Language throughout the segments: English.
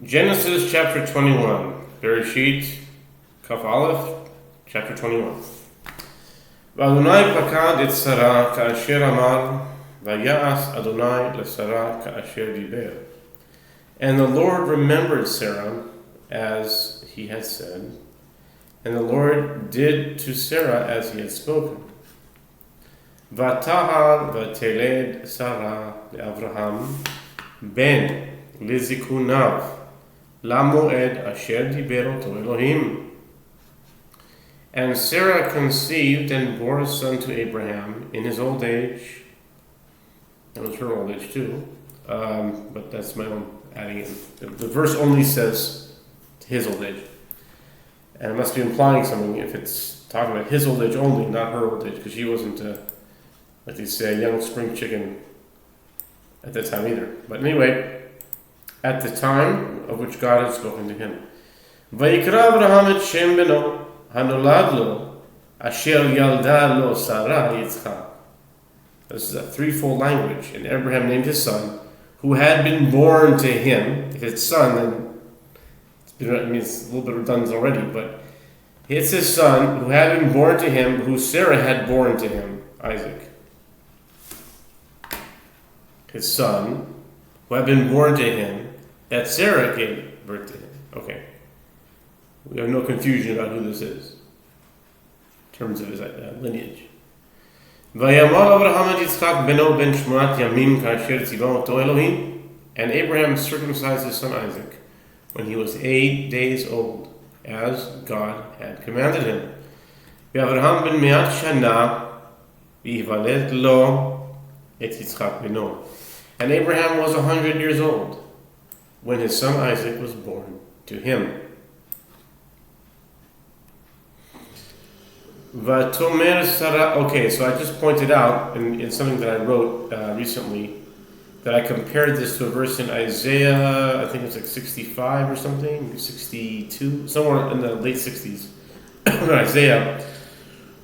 Genesis chapter 21. Beresheet, Kaf Aleph, chapter 21. Adonai pakad et Sarah ka'asher amar, vayas Adonai leSarah ka'asher diber. And the Lord remembered Sarah as he had said, and the Lord did to Sarah as he had spoken. Vatahal vateled Sarah leAvraham ben lezikunav lamoed asher diber oto Elohim. And Sarah conceived and bore a son to Abraham in his old age. That was her old age too, but that's my own adding in. The verse only says his old age, and it must be implying something if it's talking about his old age only, not her old age, because she wasn't, like they say, a young spring chicken at that time either. But anyway, at the time of which God had spoken to him. Vayikra Avraham et Shem beno hanolad lo asher yalda lo Sarah Yitzchak. This is a threefold language. And Abraham named his son, who had been born to him. If it's son, then it's a little bit redundant already, but it's his son, who had been born to him, who Sarah had born to him, Isaac. His son, who had been born to him, that Sarah gave birth to him. Okay. We have no confusion about who this is in terms of his lineage. Vayamar Avraham et Yitzchak beno ben shmonat yamim ka'asher tzivah oto Elohim. And Abraham circumcised his son Isaac when he was 8 days old, as God had commanded him. V'Avraham ben me'at shana v'yivaled lo et Yitzchak beno. And Abraham was 100 years old when his son Isaac was born to him. Vatomer Sarah. Okay, so I just pointed out in something that I wrote recently that I compared this to a verse in Isaiah, I think it's like 65 or something, 62, somewhere in the late 60s, in Isaiah,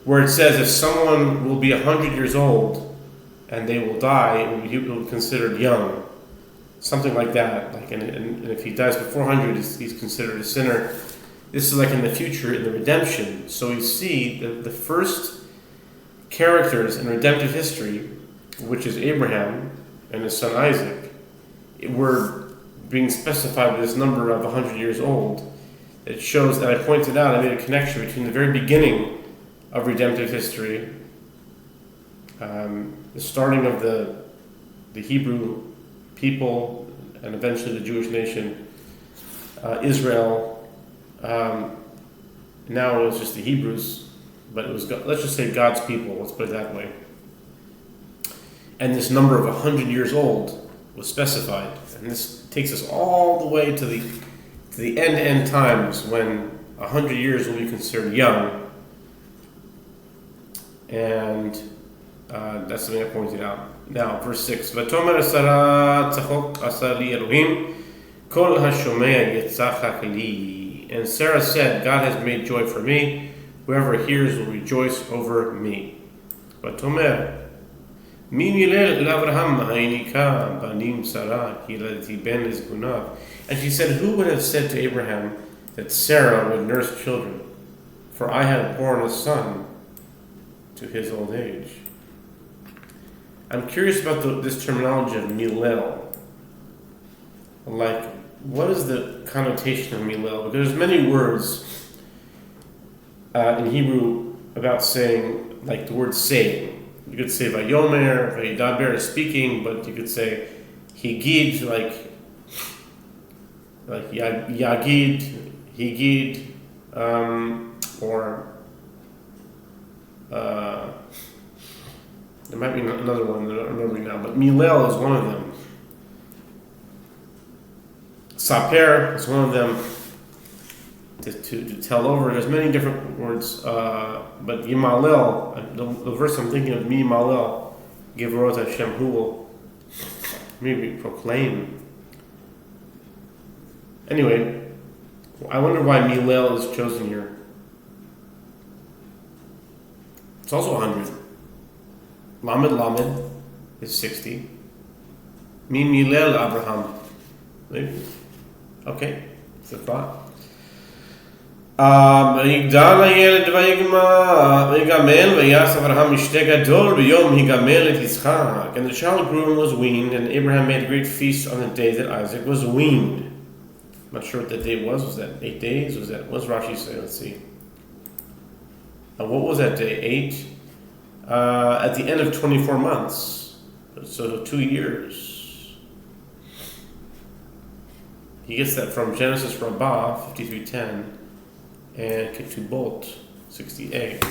where it says if someone will be 100 years old and they will die, he will be considered young. Something like that. Like, and if he dies before 100, he's considered a sinner. This is like in the future, in the redemption. So we see the first characters in redemptive history, which is Abraham and his son Isaac, were being specified with this number of 100 years old. It shows that I pointed out, I made a connection between the very beginning of redemptive history, the starting of the Hebrew people, and eventually the Jewish nation, Israel. Now it was just the Hebrews, but it was, let's just say, God's people. Let's put it that way. And this number of 100 years old was specified, and this takes us all the way to the end times when 100 years will be considered young, and that's something I pointed out. Now, verse 6. Vatomer Sarah tzachok asa li Elohim kol hashomea yitzachak li. And Sarah said, God has made joy for me. Whoever hears will rejoice over me. Vatomer mi milel l'Avraham ha'enika banim Sarah hiladti ben lezikunav. And she said, who would have said to Abraham that Sarah would nurse children? For I have borne a son to his old age. I'm curious about this terminology of milel. Like, what is the connotation of milel? Because there's many words in Hebrew about saying, like the word saying. You could say vayomer, vayidaber is speaking, but you could say higid, like yagid, higid, or there might be another one that I don't remember now, but milel is one of them. Saper is one of them, to tell over. There's many different words, but yimalel, the verse I'm thinking of, mi malel, givorot Hashem, who will maybe proclaim. Anyway, I wonder why milel is chosen here. It's also 100. Lamed is 60. Mi milel Abraham. Maybe. Okay, it's a thought. ויגדל הילד ויגמל ויעש אברהם משתה גדול ביום היגמל את יצחק. And the child grew and was weaned, and Abraham made a great feast on the day that Isaac was weaned. I'm not sure what the day was. Was that 8 days? What's Rashi say? Let's see. What was that day? 8? At the end of 24 months. So 2 years. He gets that from Genesis Rabbah 53:10 and Ketubot 68.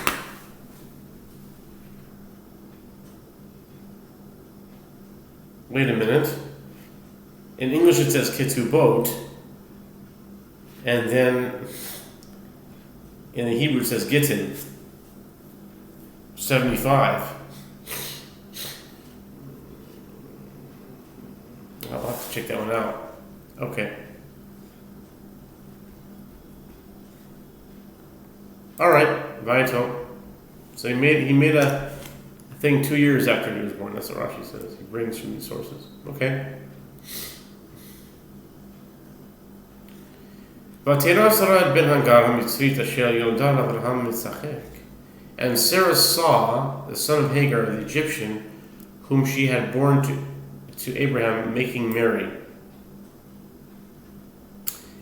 Wait a minute. In English it says Ketubot, and then in the Hebrew it says Gittin 75. I'll have to check that one out. Okay. All right, Vaito. So he made a thing 2 years after he was born. That's what Rashi says. He brings from these sources. Okay. And Sarah saw the son of Hagar, the Egyptian, whom she had born to Abraham, making merry.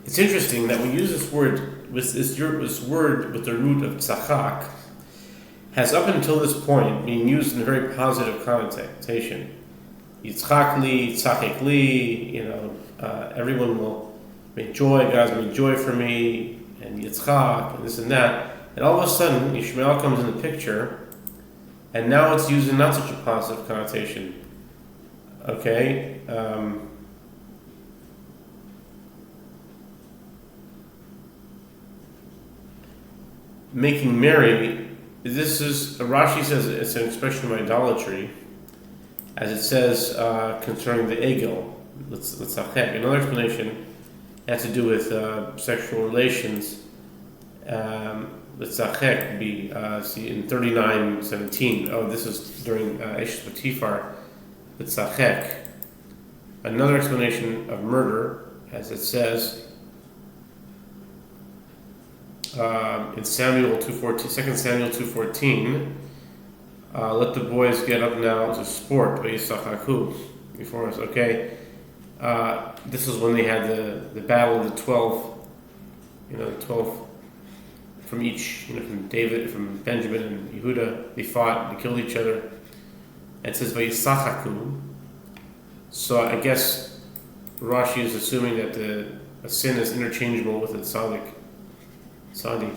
It's interesting that we use this word with this word with the root of tzachak has up until this point been used in a very positive connotation. Yitzchak li, tzachek li, everyone will make joy, God's made joy for me, and Yitzchak, and this and that. And all of a sudden, Ishmael comes in the picture, and now it's used in not such a positive connotation. Okay? Making merry, Rashi says it's an expression of idolatry, as it says concerning the egel. Another explanation has to do with sexual relations. L'tzachek be see in 39:17. Oh, this is during Eshes Potiphar. L'tzachek. Another explanation of murder, as it says in Samuel 2:14, 2 Samuel 2:14. Let the boys get up now to sport. Before us, okay. This is when they had the battle of the 12. The 12 from each, from David, from Benjamin and Yehuda. They fought, they killed each other. And it says Vayisachaku. So I guess Rashi is assuming that a sin is interchangeable with a tzaddik. Tzaddik.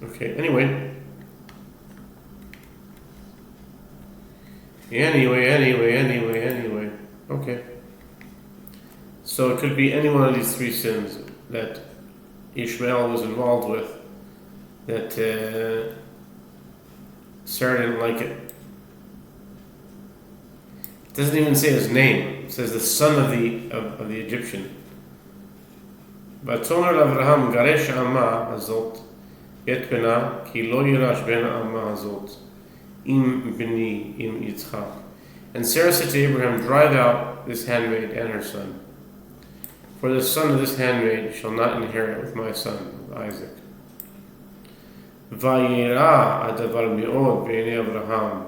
Okay, anyway. Anyway. Okay. So it could be any one of these 3 sins that Ishmael was involved with, that Sarah didn't like it. It doesn't even say his name. It says the son of the Egyptian. V'atzomer l'Avraham garesh ha'ama hazot et bena ki lo yirash ben ha'ama hazot im beni im Yitzchak. And Sarah said to Abraham, drive out this handmaid and her son, for the son of this handmaid shall not inherit with my son Isaac. Vayira adavar me'od b'nei Avraham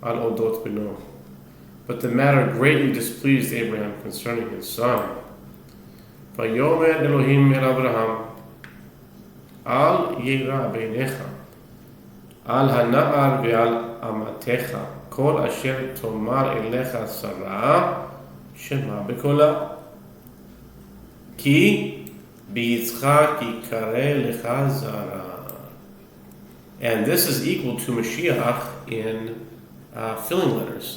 al odot beno. But the matter greatly displeased Abraham concerning his son. Vayomer Elohim el Avraham al yira beinecha al hana'ar ve'al amatecha kol asher tomar elecha Sarah shema bekola. Ki biyitzchak yikare lecha zara. And this is equal to Mashiach in filling letters.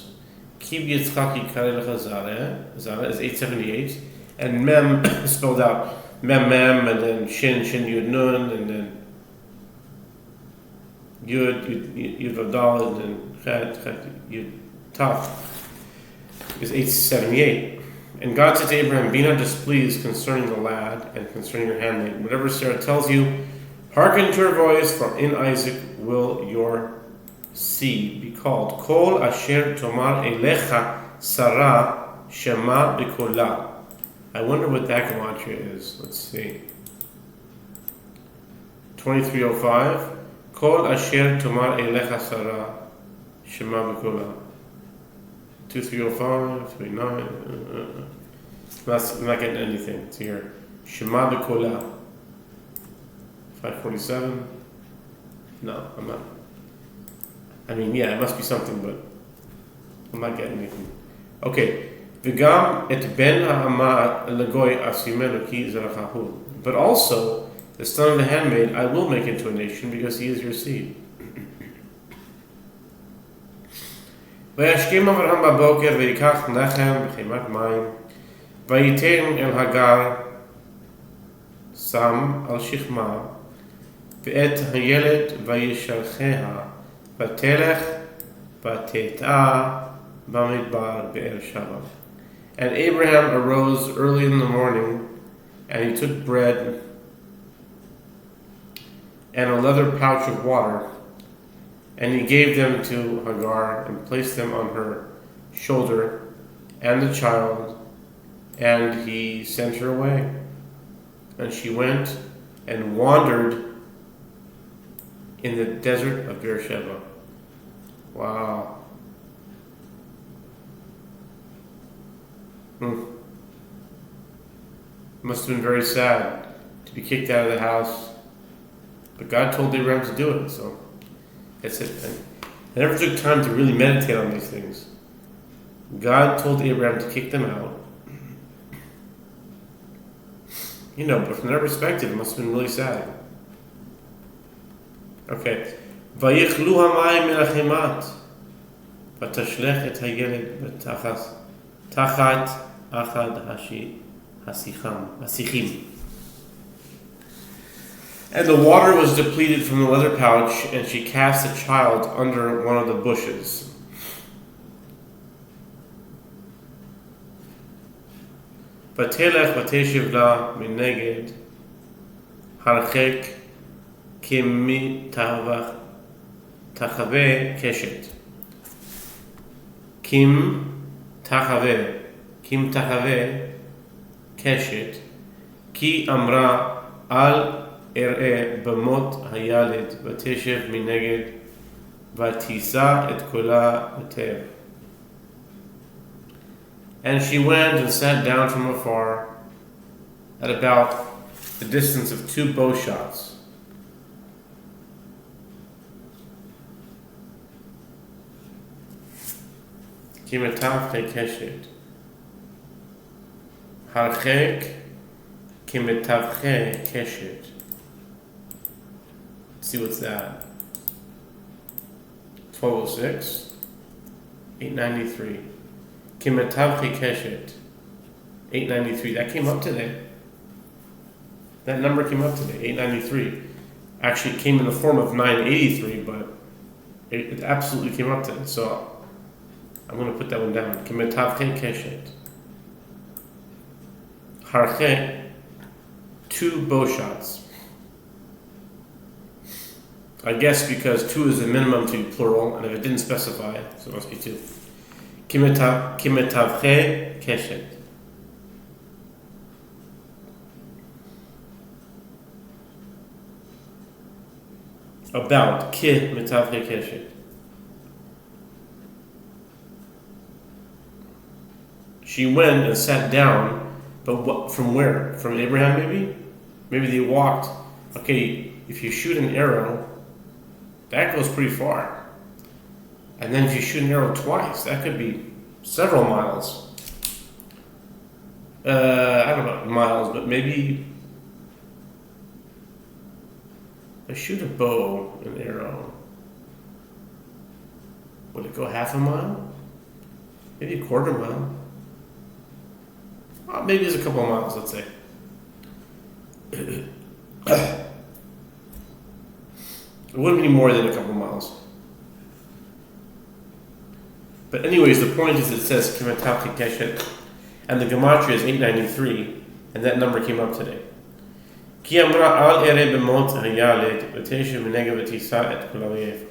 Ki biyitzchak yikare lecha zara. Zara is 878. And mem is spelled out mem, and then shin, yud, nun, and then yud, vadal, and then chet, yud, taf is 878. And God said to Abraham, be not displeased concerning the lad and concerning your handmaid. Whatever Sarah tells you, hearken to her voice, for in Isaac will your seed be called. Kol asher tomar elecha Sarah shema b'kola. I wonder what that gematria is. Let's see. 2305. Kol asher tomar elecha Sarah shema b'kola. 2305, 39. I'm not getting anything. It's here. Shema b'kola. 547. No, I'm not. I mean, yeah, it must be something, but I'm not getting anything. Okay. V'gam et ben ha'ama legoy asimenu ki zerachahu. But also, the son of the handmaid I will make into a nation because he is your seed. וישכם אברהם בבוקר ויקח לחם וחימת מים וייתן אל הגר שם על שכמה ואת הילד וישלחיה ותלך ותטע במדבר באר שבע. And Abraham arose early in the morning, and he took bread and a leather pouch of water, and he gave them to Hagar and placed them on her shoulder and the child, and he sent her away. And she went and wandered in the desert of Beersheba. Wow. Must have been very sad to be kicked out of the house. But God told Abraham to do it, so that's it. I never took time to really meditate on these things. God told Abraham to kick them out. But from their perspective, it must have been really sad. Okay. ויכלו המים מן החימת ותשלח את הילד תחת אחד השיחים. And the water was depleted from the leather pouch, and she cast the child under one of the bushes. ותלך ותשב לה מנגד הרחק כמתחווה קשת. כמתחווה קשת, כי אמרה אל אראה במות הילד ותשב מנגד ותישא את קולה היטב. And she went and sat down from afar at about the distance of 2 bow shots. כמתחווה קשת. הרחק כמתחווה קשת. See what's that? 1206, 893. Kimetavchi Keshet, 893. That came up today. That number came up today, 893. Actually, it came in the form of 983, but it absolutely came up today. So I'm going to put that one down. Kimetavchi Keshet. Harche, 2 bow shots. I guess because 2 is the minimum to be plural, and if it didn't specify, so it must be 2. Kimetavche keshet. About kimetavche keshet. She went and sat down, but what? From where? From Abraham, maybe? Maybe they walked. Okay, if you shoot an arrow, that goes pretty far. And then if you shoot an arrow twice, that could be several miles. I don't know miles, but maybe I shoot a bow, an arrow. Would it go half a mile? Maybe a quarter mile? Maybe it's a couple of miles, let's say. It wouldn't be more than a couple miles. But anyways, the point is it says Kimetavchi Keshet, and the gematria is 893, and that number came up today. Ki amra al ere b'mot hayaled v'teshev mineged v'tisa et kol ha'oyev.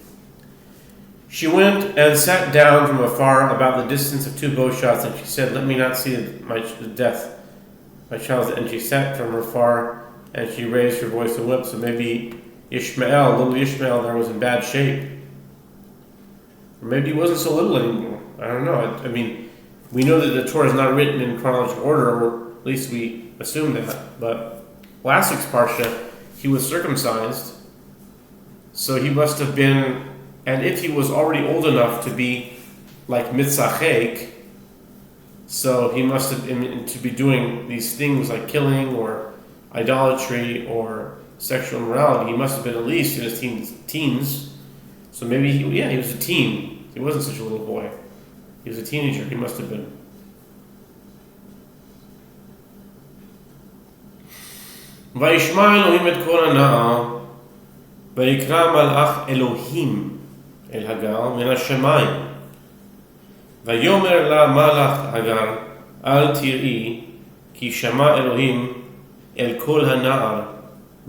She went and sat down from afar about the distance of 2 bow shots, and she said, "Let me not see the death my child, and she sat from her far, and she raised her voice and wept. So maybe little Ishmael there, was in bad shape. Or maybe he wasn't so little anymore. I don't know. I mean, we know that the Torah is not written in chronological order, or at least we assume that. But last week's Parsha, he was circumcised, so he must have been, and if he was already old enough to be like mitzachek, so he must have been to be doing these things like killing or idolatry or sexual immorality. He must have been at least in his teens. So maybe he was a teen. He wasn't such a little boy. He was a teenager. He must have been. וישמע אלוהים את קול הנער, ויקרא מלאך אלוהים אל הגר מן השמיים. ויאמר לה מלאך הגר, אל תראי, כי שמע אלוהים אל קול הנער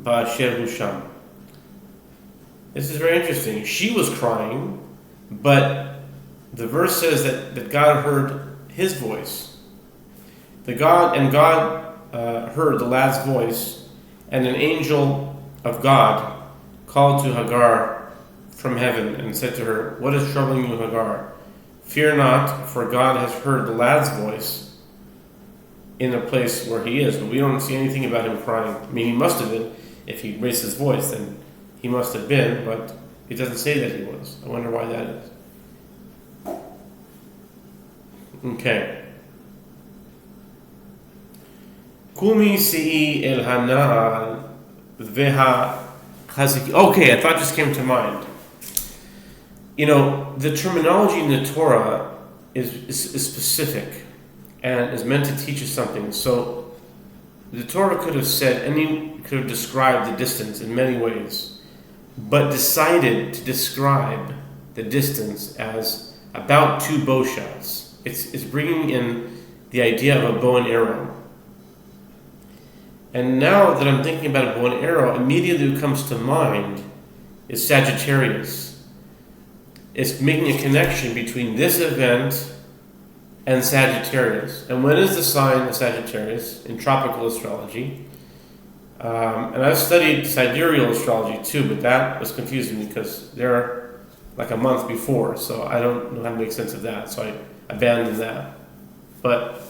באשר הוא שם. This is very interesting. She was crying, but the verse says that God heard his voice. God heard the lad's voice, and an angel of God called to Hagar from heaven and said to her, "What is troubling you, Hagar? Fear not, for God has heard the lad's voice in the place where he is." But we don't see anything about him crying. I mean, he must have been. If he raised his voice, then he must have been, but it doesn't say that he was. I wonder why that is. Okay. Kumi si'i el hana'al veha chaziki. Okay, a thought just came to mind. You know, the terminology in the Torah is specific and is meant to teach us something. So the Torah could have described the distance in many ways, but decided to describe the distance as about 2 bow shots. It's bringing in the idea of a bow and arrow. And now that I'm thinking about a bow and arrow, immediately what comes to mind is Sagittarius. It's making a connection between this event and Sagittarius. And when is the sign of Sagittarius in tropical astrology? And I've studied sidereal astrology too, but that was confusing me because they're like a month before, so I don't know how to make sense of that, so I abandoned that. But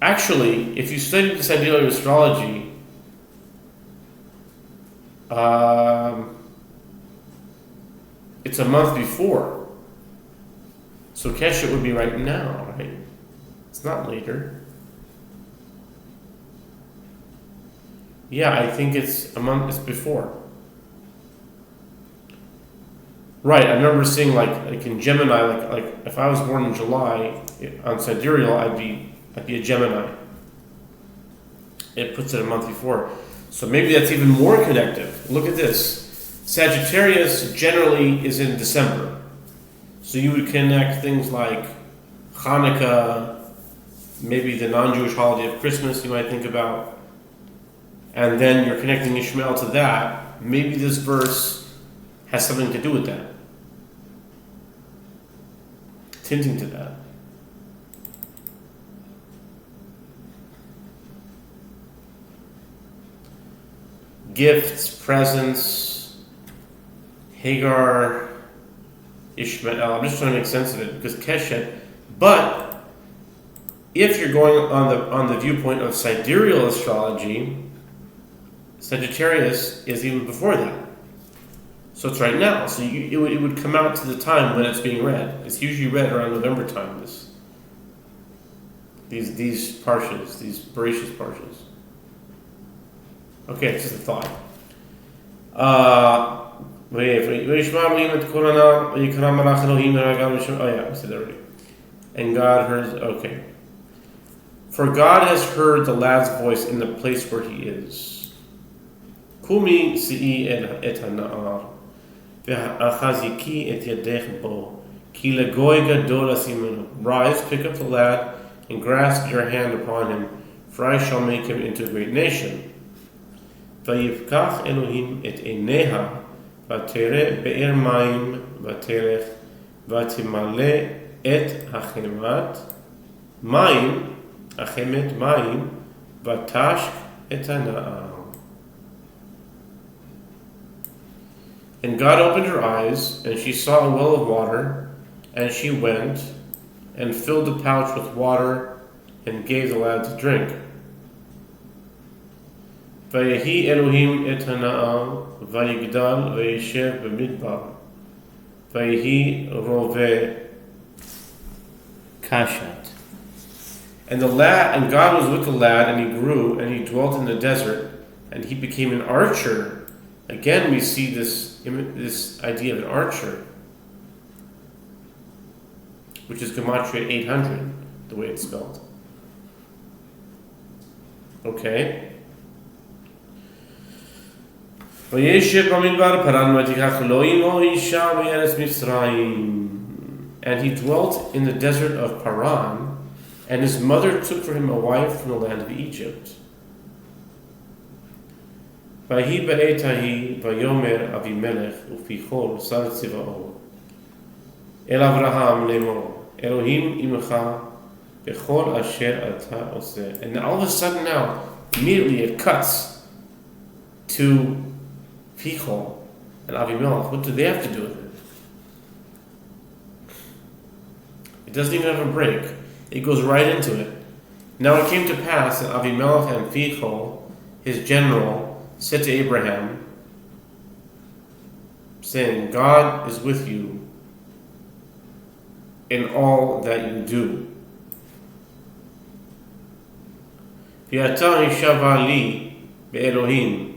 actually, if you study the sidereal astrology, it's a month before. So Keshet would be right now, right? It's not later. Yeah, I think it's a month. It's before. Right. I remember seeing like in Gemini, like if I was born in July on sidereal, I'd be a Gemini. It puts it a month before. So maybe that's even more connective. Look at this. Sagittarius generally is in December. So you would connect things like Hanukkah, maybe the non-Jewish holiday of Christmas you might think about, and then you're connecting Ishmael to that. Maybe this verse has something to do with that. It's hinting to that. Gifts, presents, Hagar, Ishmael. I'm just trying to make sense of it because Keshet. But if you're going on the viewpoint of sidereal astrology, Sagittarius is even before that. So it's right now. So it would come out to the time when it's being read. It's usually read around November time. These parshas, these Beresheet parshas. Okay, it's just a thought. Oh yeah, we said that already. And God heard. Okay. For God has heard the lad's voice in the place where he is. Kumi si'i et hana'ar, ve'achaziki et yadech bo, ki legoy gadol asimenu. Rise, pick up the lad, and grasp your hand upon him, for I shall make him into a great nation. ויפקח אלוהים את עיניה, ותראה באר מים, ותלך, ותמלא את החמת מים, החמת מים, ותשק את הנער. And God opened her eyes, and she saw a well of water, and she went and filled the pouch with water and gave the lad to drink. ויהי אלוהים את הנער, ויגדל וישב במדבר, ויהי רובה kashat. And God was with the lad, and he grew, and he dwelt in the desert, and he became an archer. Again, we see this idea of an archer, which is Gematria 800, the way it's spelled. Okay. And he dwelt in the desert of Paran, and his mother took for him a wife from the land of Egypt. ויהי בעת ההיא ויאמר אבימלך ופיחול שר צבאות אל אברהם לאמור אלוהים עמך בכל אשר אתה עושה. And all of a sudden now, immediately it cuts to Pichol and Avimelech. What do they have to do with it? It doesn't even have a break. It goes right into it. Now it came to pass that Avimelech and Pichol, his general, said to Abraham, saying, God is with you in all that you do. ואתה השבה לי באלוהים,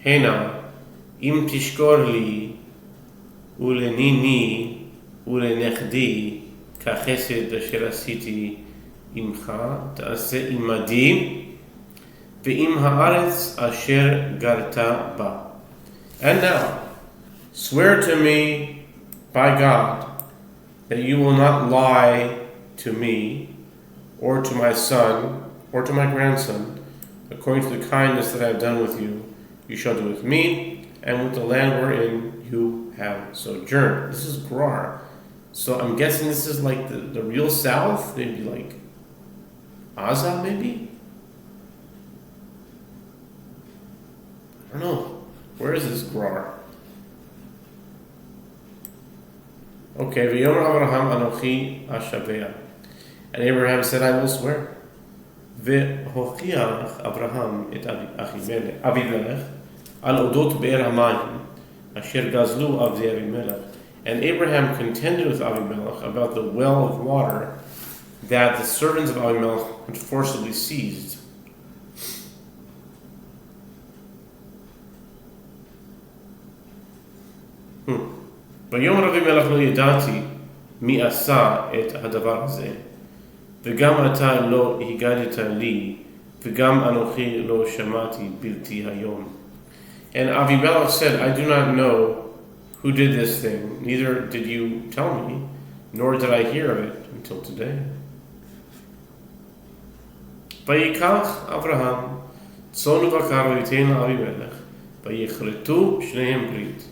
הנה, אם תשקור לי ולניני ולנכדי כחסד אשר עשיתי עמך, תעשה עמדי ועם הארץ אשר גרת בה. And now, swear to me by God that you will not lie to me or to my son or to my grandson, according to the kindness that I have done with you, you shall do with me and with the land wherein you have sojourned. This is Gerar. So I'm guessing this is like the real south, maybe like Aza, maybe? I don't know. Where is this Gerar? Okay, V'yomer Avraham anochi ashavea. And Abraham said, I will swear. V'hochiach Avraham et Avimelech al odot be'er hamayim asher gazlu avdei Avimelech. And Abraham contended with Avimelech about the well of water that the servants of Avimelech had forcibly seized. ויאמר אבימלך לא ידעתי מי עשה את הדבר הזה וגם אתה לא הגדת לי וגם אנוכי לא שמעתי בלתי היום. And Avimelech said, I do not know who did this thing, neither did you tell me, nor did I hear of it until today. ויקח אברהם צאן ובקר וייתן לאבימלך ויכרתו שניהם ברית.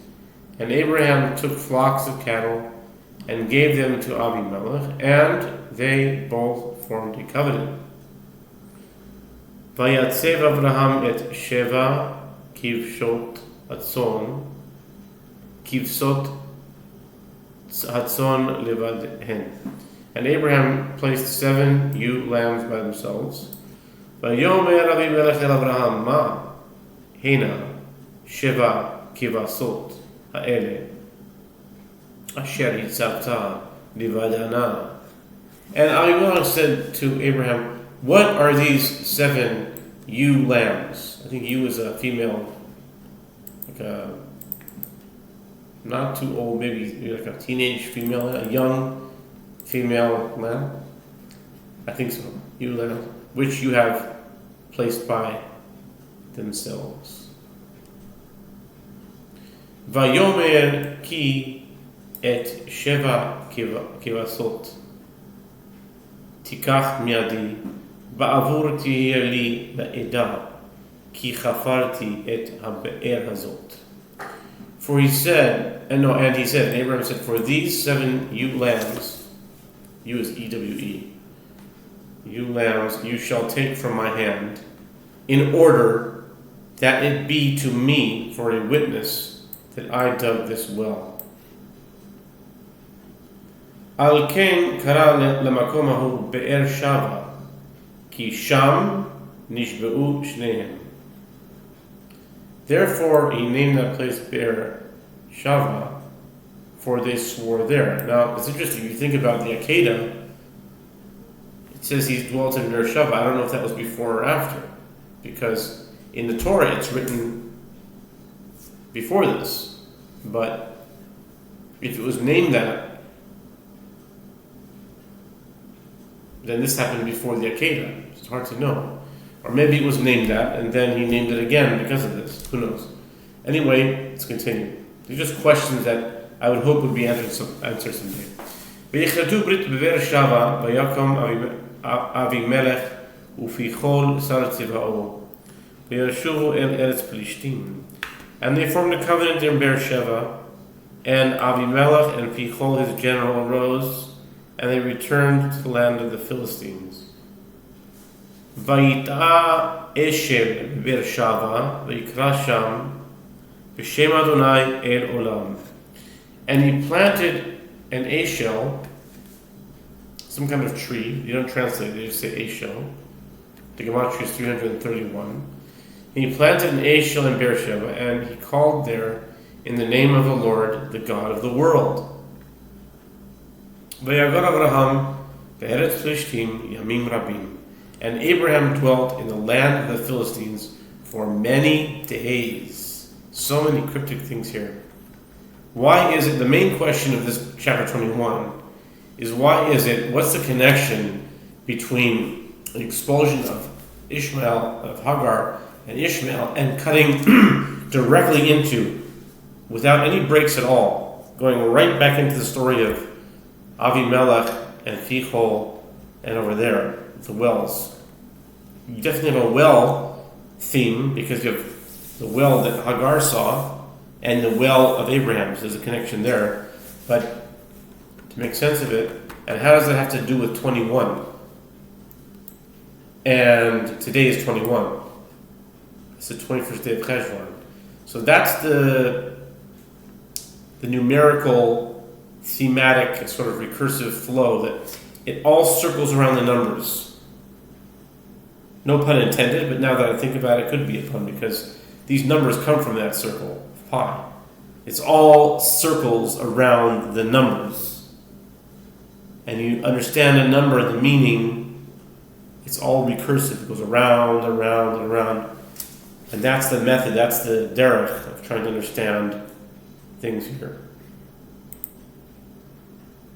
And Abraham took flocks of cattle and gave them to Avimelech, and they both formed a covenant. ויצב אברהם את שבע כבשות הצאן לבדהן. And Abraham placed 7 ewe lambs by themselves. ויאמר אבימלך אל אברהם, מה? הנה 7 כבשות האלה אשר הצבת לבדנה. And Abimelech said to Abraham, what are these 7 ewe lambs? I think ewe is a female, like a not too old, maybe like a teenage female, a young female lamb. I think so. Ewe lamb, which you have placed by themselves. ויאמר כי את 7 כבשות תיקח מידי בעבור תהיה לי לעדה כי חפרתי את הבאר הזאת. For he said, and he said, Abraham said, for these 7 ewe lambs You is EWE. You lambs, you shall take from my hand, in order that it be to me for a witness that I dug this well. Al ken kara lemakom hahu Beersheva, ki sham nishbeu shnehem. Therefore he named that place Beersheva, for they swore there. Now it's interesting, you think about the Akedah, it says he dwelt in Beersheva. I don't know if that was before or after, because in the Torah it's written before this. But if it was named that, then this happened before the Akedah. It's hard to know. Or maybe it was named that, and then he named it again because of this. Who knows? Anyway, let's continue. These are just questions that I would hope would be answered someday. ויכרתו ברית בבאר שבע ויקום אבימלך ופיכול שר צבאו וישובו אל ארץ פלישתים. And they formed a covenant in Beersheba, and Avimelech and Pichol his general arose, and they returned to the land of the Philistines. Vayita Eshem Beersheva vayikra sham b'shem Adonai el olam. And he planted an ashel, some kind of tree. You don't translate it, you just say ashel. The gematria is 331. And he planted an ashel in Beersheba, and he called there in the name of the Lord, the God of the world. Vayagor Avraham be'eretz Plishtim yamim rabim. And Abraham dwelt in the land of the Philistines for many days. So many cryptic things here. Why is it, the main question of this chapter 21 is what's the connection between the expulsion of Ishmael, of Hagar and Ishmael, and cutting directly into, without any breaks at all, going right back into the story of Avimelech and Fichol and over there, the wells. You definitely have a well theme because you have the well that Hagar saw and the well of Abraham. So there's a connection there. But to make sense of it, and how does that have to do with 21? And today is 21. It's the 21st day of Cheshvan. So that's the numerical, thematic, sort of recursive flow that it all circles around the numbers. No pun intended, but now that I think about it, it could be a pun because these numbers come from that circle of pi. It's all circles around the numbers. And you understand a number, the meaning, it's all recursive. It goes around, around, and around. And that's the method, that's the derech of trying to understand things here.